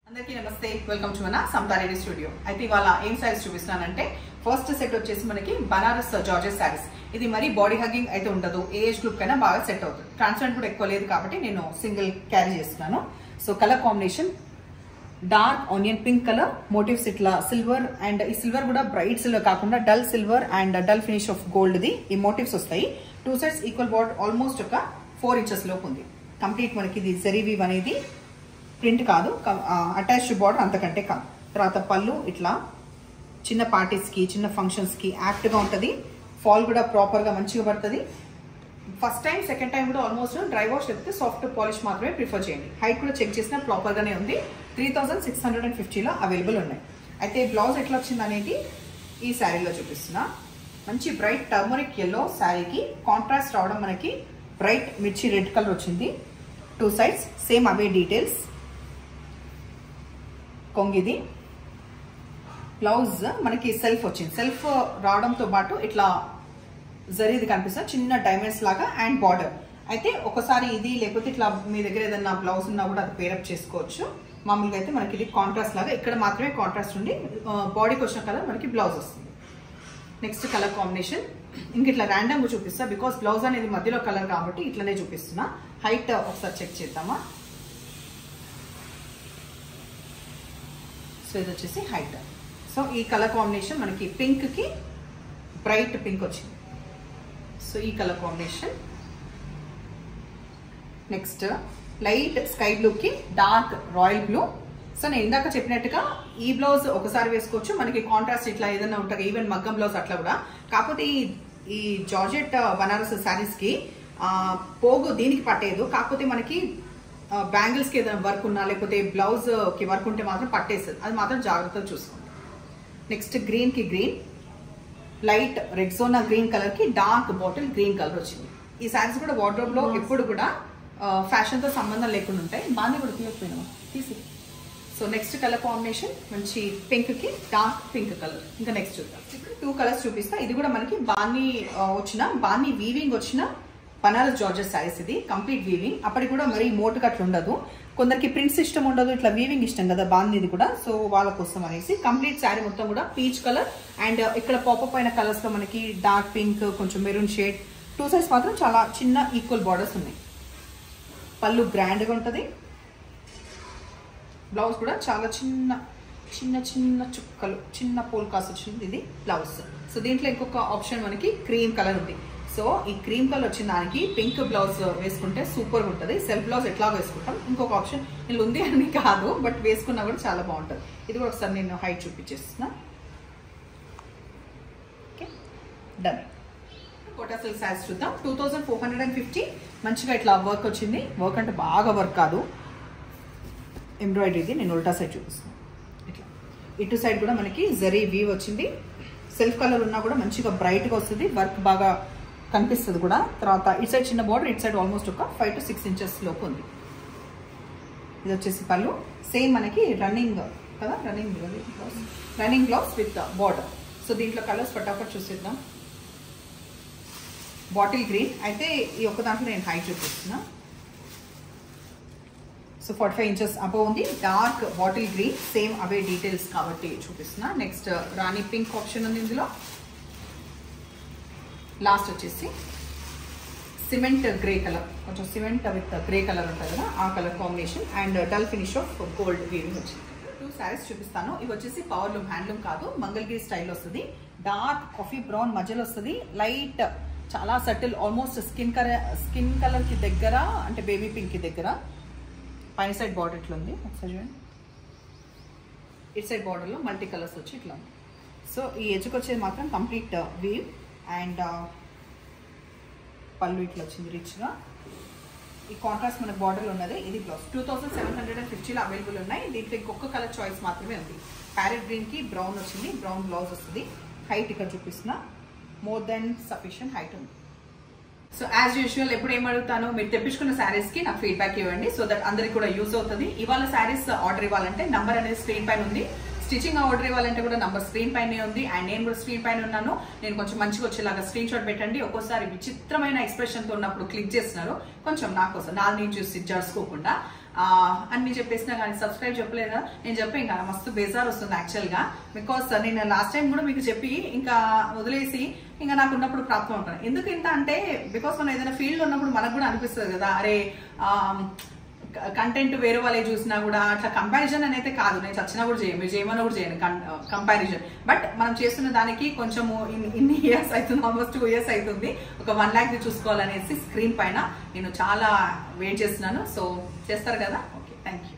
అందరికీ నమస్తే, welcome to మన సమతా రెడ్డి స్టూడియో. అయితే ఇవాళ ఏం సారీస్ చూపిస్తున్నానంటే ఫస్ట్ సెట్ వచ్చేసి మనకి బనారస్ జార్జెట్ సారీస్. ఇది మరి బాడీ హగ్గింగ్ అయితే ఉండదు, ఏ ఏజ్ గ్రూప్ కైనా బాగా సెట్ అవుతుంది. ట్రాన్స్పరెంట్ కూడా ఎక్కువ లేదు కాబట్టి నేను సింగిల్ క్యారీ చేస్తున్నాను. So colour combination dark onion pink colour, motives ఇట్లా సిల్వర్, అండ్ ఈ సిల్వర్ కూడా బ్రైట్ సిల్వర్ కాకుండా dull silver and dull finish of gold the ఈ మోటివ్స్ వస్తాయి. Two sides equal border, almost ఒక 4 ఇంచెస్ లోపు ఉంది. కంప్లీట్ మనకి ఇది జరీ వీవ్ అనేది ప్రింట్ కాదు, అటాచ్డ్ బార్డర్ అంతకంటే కాదు. తర్వాత పళ్ళు ఇట్లా చిన్న పార్టీస్కి చిన్న ఫంక్షన్స్కి యాక్ట్గా ఉంటుంది. ఫాల్ కూడా ప్రాపర్గా మంచిగా పడుతుంది. ఫస్ట్ టైం సెకండ్ టైం కూడా ఆల్మోస్ట్ డ్రై వాష్ లేకపోతే సాఫ్ట్ పాలిష్ మాత్రమే ప్రిఫర్ చేయండి. హైట్ కూడా చెక్ చేసినా ప్రాపర్గానే ఉంది. 3650లో అవైలబుల్ ఉన్నాయి. అయితే బ్లౌజ్ ఎట్లా వచ్చింది అనేది ఈ శారీలో చూపిస్తున్నా. మంచి బ్రైట్ టర్మరిక్ ఎల్లో శారీకి కాంట్రాస్ట్ రావడం మనకి బ్రైట్ మిర్చి రెడ్ కలర్ వచ్చింది. టూ సైడ్స్ సేమ్ అవే డీటెయిల్స్. కొంగిది బ్లౌజ్ మనకి సెల్ఫ్ వచ్చింది. సెల్ఫ్ రావడంతో పాటు ఇట్లా జరీది కనిపిస్తుంది, చిన్న డైమండ్స్ లాగా అండ్ బార్డర్. అయితే ఒకసారి ఇది లేకపోతే ఇట్లా మీ దగ్గర ఏదైనా బ్లౌజ్ ఉన్నా కూడా అది పేరప్ చేసుకోవచ్చు. మామూలుగా అయితే మనకి ఇది కాంట్రాస్ట్ లాగా, ఇక్కడ మాత్రమే కాంట్రాస్ట్ ఉండి బాడీకి వచ్చిన కలర్ మనకి బ్లౌజ్ వస్తుంది. నెక్స్ట్ కలర్ కాంబినేషన్ ఇంక ఇట్లా ర్యాండమ్గా చూపిస్తా, బికాస్ బ్లౌజ్ అనేది మధ్యలో కలర్ కాబట్టి ఇట్లనే చూపిస్తున్నా. హైట్ ఒకసారి చెక్ చేద్దామా. సో ఇది వచ్చేసి హైట్. సో ఈ కలర్ కాంబినేషన్ మనకి పింక్కి బ్రైట్ పింక్ వచ్చింది. సో ఈ colour combination. Next light sky బ్లూకి డార్క్ రాయల్ బ్లూ. సో నేను ఇందాక చెప్పినట్టుగా ఈ బ్లౌజ్ ఒకసారి వేసుకోవచ్చు, మనకి కాంట్రాస్ట్ ఇట్లా ఏదైనా ఉంటుంది, ఈవెన్ మగ్గం బ్లౌజ్ అట్లా కూడా. కాకపోతే ఈ జార్జెట్ బనారస్ శారీస్కి పోగు దీనికి పట్టేదు. కాకపోతే మనకి బ్యాంగిల్స్కి ఏదైనా వర్క్ ఉన్నా లేకపోతే బ్లౌజ్కి వర్క్ ఉంటే మాత్రం పట్టేస్తుంది, అది మాత్రం జాగ్రత్తగా చూసుకోండి. నెక్స్ట్ గ్రీన్కి గ్రీన్, లైట్ రెగ్జోనా గ్రీన్ కలర్కి డార్క్ బాటిల్ గ్రీన్ కలర్ వచ్చింది. ఈ శారీస్ కూడా వార్డ్రోబ్లో ఎప్పుడు కూడా ఫ్యాషన్తో సంబంధం లేకుండా ఉంటాయి. బాగానే కూడా తీయకపోయినా తీసి. సో నెక్స్ట్ కలర్ కాంబినేషన్ మంచి పింక్కి డార్క్ పింక్ కలర్. ఇంకా నెక్స్ట్ చూద్దాం. ఇప్పుడు 2 కలర్స్ చూపిస్తా. ఇది కూడా మనకి బాన్నీ వీవింగ్ వచ్చిన బనారస్ జార్జెట్ శారీస్. ఇది కంప్లీట్ వీవింగ్. అప్పటికి కూడా మరీ మోటుగా అట్లా ఉండదు. కొందరికి ప్రింట్స్ ఇష్టం ఉండదు, ఇట్లా వీవింగ్ ఇష్టం కదా బాన్నీది కూడా. సో వాళ్ళ కోసం అనేసి కంప్లీట్ శారీ మొత్తం కూడా పీచ్ కలర్ అండ్ ఇక్కడ పాపప్ అయిన కలర్స్ లో మనకి డార్క్ పింక్, కొంచెం మెరూన్ షేడ్. టూ సైడ్స్ మాత్రం చాలా చిన్న ఈక్వల్ బార్డర్స్ ఉన్నాయి. పళ్ళు గ్రాండ్గా ఉంటుంది. బ్లౌజ్ కూడా చాలా చిన్న చిన్న చిన్న చుక్కలు, చిన్న పోల్కాస్ వచ్చింది ఇది బ్లౌజ్. సో దీంట్లో ఇంకొక ఆప్షన్ మనకి క్రీమ్ కలర్ ఉంది. సో ఈ క్రీమ్ కలర్ వచ్చిన దానికి పింక్ బ్లౌజ్ వేసుకుంటే సూపర్గా ఉంటుంది. సెల్ఫ్ బ్లౌజ్ ఎట్లా వేసుకుంటాం, ఇంకొక ఆప్షన్ నేను ఉంది అని కాదు, బట్ వేసుకున్నా కూడా చాలా బాగుంటుంది. ఇది కూడా ఒకసారి నేను హైట్ చూపించేస్తున్నా. Okay done. Kota silk saris చూద్దాం. 2450. మంచిగా ఇట్లా వర్క్ వచ్చింది. వర్క్ అంటే బాగా వర్క్ కాదు, ఎంబ్రాయిడరీది. నేను ఉల్టా సైడ్ చూపిస్తున్నాను. ఇట్లా ఇటు సైడ్ కూడా మనకి జరీ వీవ్ వచ్చింది. సెల్ఫ్ కలర్ ఉన్నా కూడా మంచిగా బ్రైట్గా వస్తుంది, వర్క్ బాగా కనిపిస్తుంది కూడా. తర్వాత ఇటు సైడ్ చిన్న బార్డర్, ఇటు సైడ్ ఆల్మోస్ట్ ఒక 5 to 6 ఇంచెస్ లోపు ఉంది. ఇది వచ్చేసి పళ్ళు. సేమ్ మనకి రన్నింగ్ కదా, running blouse with border. So దీంట్లో కలర్స్ ఫటాఫట్ చూసేద్దాం. బాటిల్ గ్రీన్ అయితే ఈ ఒక్క దాంట్లో నేను హైట్ చూపిస్తున్నా. సో 45 ఇంచెస్ అబవ్ ఉంది. డార్క్ బాటిల్ గ్రీన్, సేమ్ అవే డీటెయిల్స్ కాబట్టి చూపిస్తున్నా. నెక్స్ట్ రాణి పింక్ ఆప్షన్ ఉంది ఇందులో. లాస్ట్ వచ్చేసి సిమెంట్ గ్రే కలర్, కొంచెం సిమెంట్ విత్ గ్రే కలర్ ఉంటుంది కదా, ఆ colour combination and dull finish of gold weaving వచ్చింది. 2 శారీస్ చూపిస్తాను. ఇవి వచ్చేసి పవర్లూమ్, హ్యాండ్లూమ్ కాదు, మంగళగిరి స్టైల్ వస్తుంది. డార్క్ కాఫీ బ్రౌన్ మధ్యలో వస్తుంది. లైట్ చాలా సటిల్, ఆల్మోస్ట్ స్కిన్ కలర్ కి దగ్గర, అంటే బేబీ పింక్ కి దగ్గర. పైన సైడ్ బార్డర్ ఇట్లా ఉంది, ఒకసారి చూడండి. ఇటు సైడ్ బార్డర్లో మల్టీ కలర్స్ వచ్చి ఇట్లా ఉంది. సో ఈ ఎడ్జ్కి వచ్చేది మాత్రం కంప్లీట్ వీవ్ అండ్ పళ్ళు ఇట్లా వచ్చింది రిచ్గా. ఈ కాంట్రాస్ట్ మన బార్డర్లో ఉన్నది. ఇది బ్లౌజ్. 2750లో అవైలబుల్ ఉన్నాయి. దీంట్లో ఇంకొక కలర్ చాయిస్ మాత్రమే ఉంది. ప్యారెట్ గ్రీన్కి బ్రౌన్ వచ్చింది, బ్రౌన్ బ్లౌజ్ వస్తుంది. హైట్ ఇక్కడ చూపిస్తున్నా, మోర్ దెన్ సఫిషియంట్ హైట్ ఉంది. సో యాజ్ యూజువల్ ఎప్పుడు ఏం అడుగుతాను, మీరు తెప్పించుకున్న శారీస్కి నాకు ఫీడ్బ్యాక్ ఇవ్వండి, సో దట్ అందరికి కూడా యూజ్ అవుతుంది. ఇవాళ శారీస్ ఆర్డర్ ఇవ్వాలంటే నంబర్ అనేది స్క్రీన్ పైన ఉంది. స్టిచ్చింగ్ ఆర్డర్ ఇవ్వాలంటే కూడా నంబర్ స్క్రీన్ పైనే ఉంది, అండ్ నేను కూడా స్క్రీన్ పైన ఉన్నాను. నేను కొంచెం మంచిగా వచ్చేలాగా స్క్రీన్ షాట్ పెట్టండి. ఒక్కోసారి విచిత్రమైన ఎక్స్ప్రెషన్ తో ఉన్నప్పుడు క్లిక్ చేస్తున్నారు, కొంచెం నా కోసం నాది నేను చూసి జరుచుకోకుండా అని చెప్పేసినా కానీ సబ్స్క్రైబ్ చెప్పలేదా నేను చెప్పి ఇంకా మస్తు బేజార్ వస్తుంది యాక్చువల్గా. బికాస్ నేను లాస్ట్ టైం కూడా మీకు చెప్పి ఇంకా వదిలేసి ఇంకా నాకు ఉన్నప్పుడు ప్రాప్తం ఉంటాను. ఎందుకు ఇంత అంటే బికాస్ మనం ఏదైనా ఫీల్డ్ ఉన్నప్పుడు మనకు కూడా అనిపిస్తుంది కదా, అరే కంటెంట్ వేరే వాళ్ళే చూసినా కూడా అట్లా కంపారిజన్ అనేది కాదు, నేను చచ్చినా కూడా చేయను, మీరు చేయమన్నా కూడా చేయను కంపారిజన్. బట్ మనం చేస్తున్న దానికి కొంచెము ఇన్ని ఇయర్స్ అవుతుంది, ఆల్మోస్ట్ 2 years అవుతుంది. ఒక 1 lakh చూసుకోవాలనేసి స్క్రీన్ పైన నేను చాలా వెయిట్ చేస్తున్నాను. సో చేస్తారు కదా, ఓకే, థ్యాంక్ యూ.